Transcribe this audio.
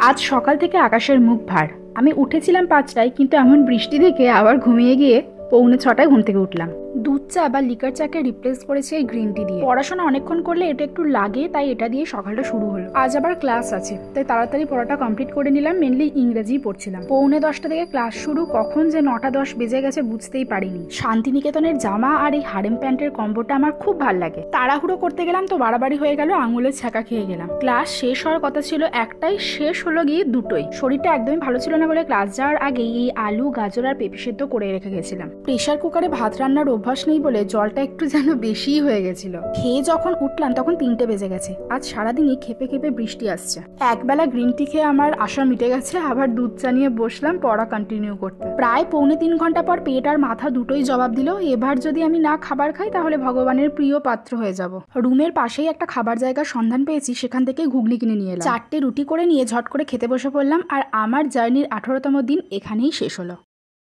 আজ সকাল থেকে আকাশের মুখ ভার। আমি উঠেছিলাম 5টায়, কিন্তু এমন বৃষ্টি দেখে আবার ঘুমিয়ে গিয়ে 6:45 ঘুম থেকে উঠলাম। দুধ চা বা লিকার চাকে রিপ্লেস করেছে এই গ্রিন টি দিয়ে। পড়াশোনা অনেকক্ষণ করলে এটা একটু লাগে, তাই এটা দিয়ে সকালটা শুরু হলো। আজ আবার ক্লাস আছে, তাই তাড়াতাড়ি পড়াটা কমপ্লিট করে নিলাম। মেনলি ইংরেজি পড়ছিলাম। 9:45 থেকে ক্লাস শুরু, কখন যে 9:10 বেজে গেছে বুঝতেই পারিনি। শান্তিনিকেতনের জামা আর এই হারেম প্যান্টের কম্বোটা আমার খুব ভাল লাগে। তাড়াহুড়ো করতে গেলাম তো বাড়াবাড়ি হয়ে গেল, আঙুলের ছ্যাঁকা খেয়ে গেলাম। ক্লাস শেষ হওয়ার কথা ছিল 1টায়, শেষ হলো গিয়ে 2টোয়। শরীরটা একদমই ভালো ছিল না বলে ক্লাস যাওয়ার আগেই এই আলু, গাজর আর পেঁপে সেদ্ধ করে রেখে গেছিলাম। প্রেশার কুকারে ভাত রান্নার অভ্যাস নেই বলে জলটা একটু যেন বেশিই হয়ে গেছিল। খেয়ে যখন উঠলাম তখন 3টে বেজে গেছে। আজ সারাদিনই খেপে খেপে বৃষ্টি আসছে। একবেলা গ্রিন টি খেয়ে আমার আশা মিটে গেছে, আবার দুধ চা নিয়ে বসলাম পড়া কন্টিনিউ করতে। প্রায় 3.25 ঘন্টা পর পেট আর মাথা দুটোই জবাব দিল, এবার যদি আমি না খাবার খাই তাহলে ভগবানের প্রিয় পাত্র হয়ে যাব। রুমের পাশেই একটা খাবার জায়গার সন্ধান পেয়েছি, সেখান থেকে ঘুগনি কিনে নিয়ে এলাম। 4টে রুটি করে নিয়ে ঝট করে খেতে বসে পড়লাম, আর আমার জার্নির 18তম দিন এখানেই শেষ হলো।